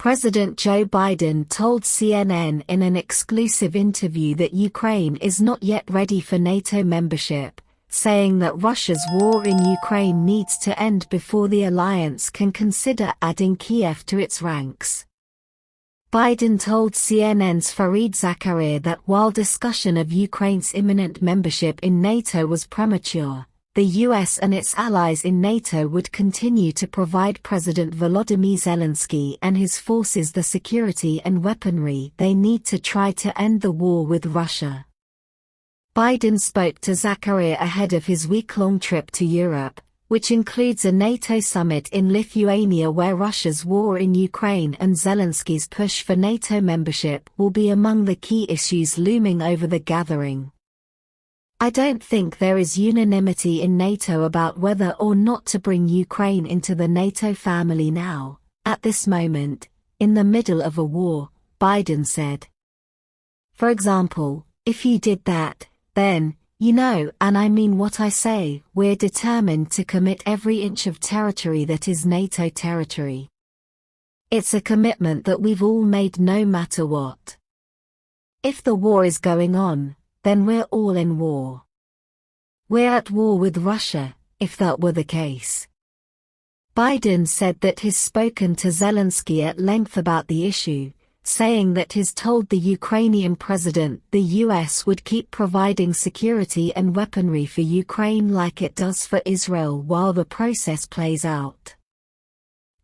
President Joe Biden told CNN in an exclusive interview that Ukraine is not yet ready for NATO membership, saying that Russia's war in Ukraine needs to end before the alliance can consider adding Kiev to its ranks. Biden told CNN's Fareed Zakaria that while discussion of Ukraine's imminent membership in NATO was premature, the US and its allies in NATO would continue to provide President Volodymyr Zelensky and his forces the security and weaponry they need to try to end the war with Russia. Biden spoke to Zakaria ahead of his week-long trip to Europe, which includes a NATO summit in Lithuania where Russia's war in Ukraine and Zelensky's push for NATO membership will be among the key issues looming over the gathering. I don't think there is unanimity in NATO about whether or not to bring Ukraine into the NATO family now, at this moment, in the middle of a war, Biden said. For example, if you did that, then, and I mean what I say, we're determined to commit every inch of territory that is NATO territory. It's a commitment that we've all made no matter what. If the war is going on, then we're all in war. We're at war with Russia, if that were the case. Biden said that he's spoken to Zelensky at length about the issue, saying that he's told the Ukrainian president the US would keep providing security and weaponry for Ukraine like it does for Israel while the process plays out.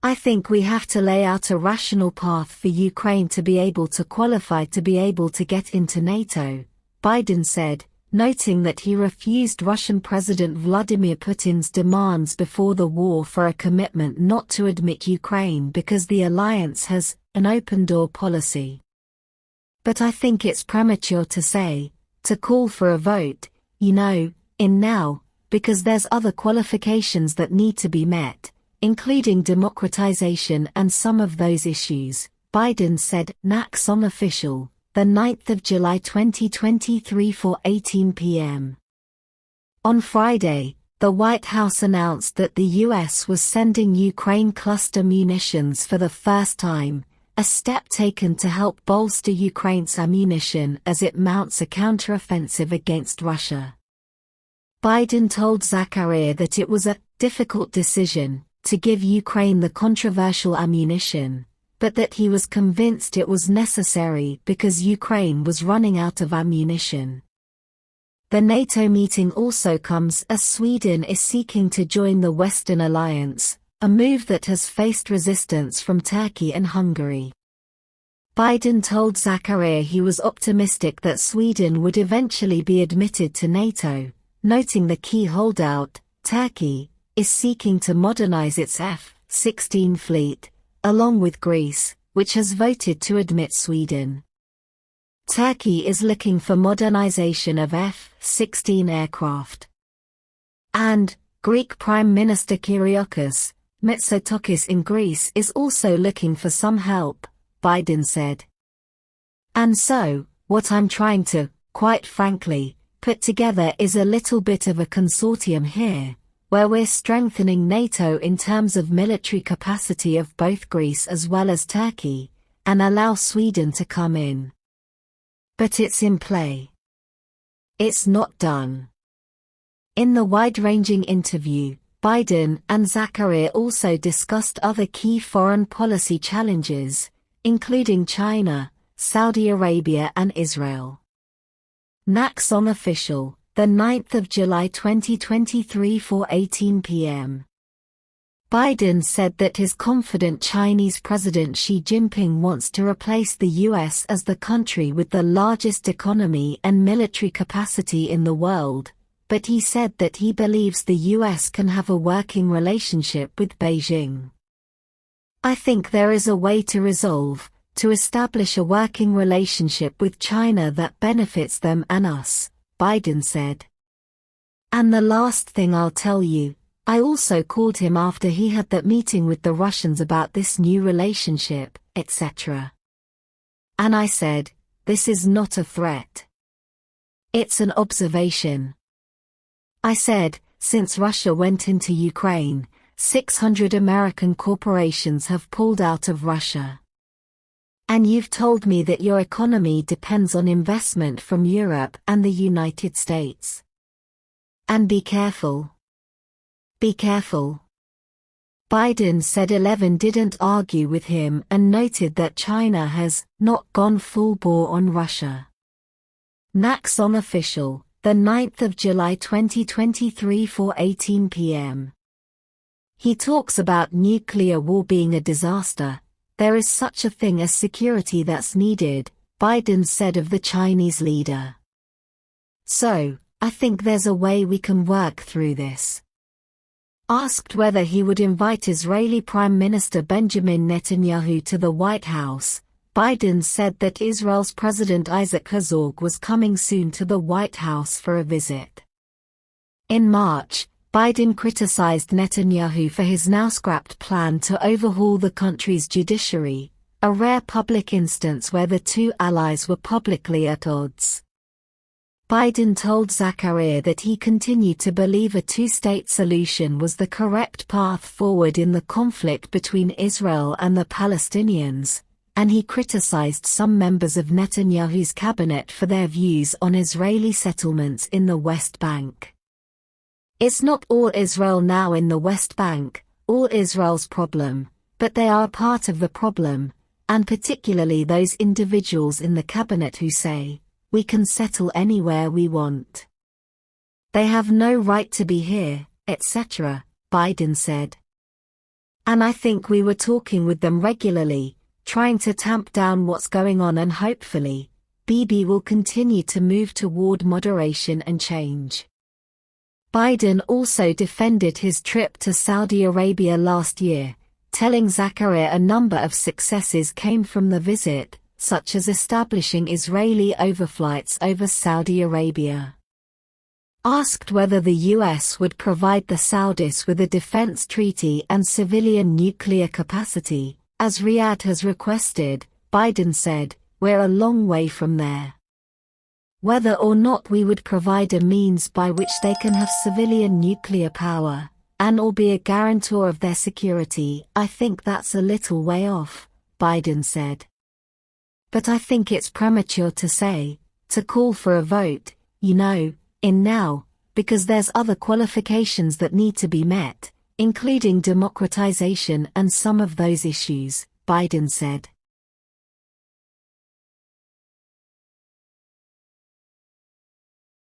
I think we have to lay out a rational path for Ukraine to be able to qualify to be able to get into NATO, Biden said, noting that he refused Russian President Vladimir Putin's demands before the war for a commitment not to admit Ukraine because the alliance has an open-door policy. But I think it's premature to call for a vote, in now, because there's other qualifications that need to be met, including democratization and some of those issues, Biden said, Naxos official, the 9th of July 2023 4:18 p.m. On Friday, the White House announced that the US was sending Ukraine cluster munitions for the first time, a step taken to help bolster Ukraine's ammunition as it mounts a counteroffensive against Russia. Biden told Zakaria that it was a difficult decision to give Ukraine the controversial ammunition, but that he was convinced it was necessary because Ukraine was running out of ammunition. The NATO meeting also comes as Sweden is seeking to join the Western Alliance, a move that has faced resistance from Turkey and Hungary. Biden told Zakaria he was optimistic that Sweden would eventually be admitted to NATO, noting the key holdout, Turkey, is seeking to modernize its F-16 fleet, along with Greece, which has voted to admit Sweden. Turkey is looking for modernization of F-16 aircraft. And Greek Prime Minister Kyriakos Mitsotakis in Greece is also looking for some help, Biden said. And so, what I'm trying to, quite frankly, put together is a little bit of a consortium here, where we're strengthening NATO in terms of military capacity of both Greece as well as Turkey, and allow Sweden to come in. But it's in play. It's not done. In the wide-ranging interview, Biden and Zakaria also discussed other key foreign policy challenges, including China, Saudi Arabia and Israel. Naxos official, the 9th of July 2023 4:18 p.m. Biden said that his confident Chinese President Xi Jinping wants to replace the US as the country with the largest economy and military capacity in the world, but he said that he believes the US can have a working relationship with Beijing. I think there is a way to establish a working relationship with China that benefits them and us, Biden said. And the last thing I'll tell you, I also called him after he had that meeting with the Russians about this new relationship, etc. And I said, this is not a threat. It's an observation. I said, since Russia went into Ukraine, 600 American corporations have pulled out of Russia. And you've told me that your economy depends on investment from Europe and the United States. And be careful. Be careful. Biden said 11 didn't argue with him and noted that China has not gone full bore on Russia. Naxos official, the 9th of July 2023 4:18 p.m. He talks about nuclear war being a disaster. There is such a thing as security that's needed, Biden said of the Chinese leader. So, I think there's a way we can work through this. Asked whether he would invite Israeli Prime Minister Benjamin Netanyahu to the White House, Biden said that Israel's President Isaac Herzog was coming soon to the White House for a visit. In March, Biden criticized Netanyahu for his now-scrapped plan to overhaul the country's judiciary, a rare public instance where the two allies were publicly at odds. Biden told Zachariah that he continued to believe a two-state solution was the correct path forward in the conflict between Israel and the Palestinians, and he criticized some members of Netanyahu's cabinet for their views on Israeli settlements in the West Bank. It's not all Israel now in the West Bank, all Israel's problem, but they are part of the problem, and particularly those individuals in the cabinet who say, we can settle anywhere we want. They have no right to be here, etc., Biden said. And I think we were talking with them regularly, trying to tamp down what's going on, and hopefully, Bibi will continue to move toward moderation and change. Biden also defended his trip to Saudi Arabia last year, telling Zachariah a number of successes came from the visit, such as establishing Israeli overflights over Saudi Arabia. Asked whether the U.S. would provide the Saudis with a defense treaty and civilian nuclear capacity, as Riyadh has requested, Biden said, we're a long way from there. Whether or not we would provide a means by which they can have civilian nuclear power, and or be a guarantor of their security, I think that's a little way off, Biden said. But I think it's premature to say, to call for a vote, in now, because there's other qualifications that need to be met, including democratization and some of those issues, Biden said.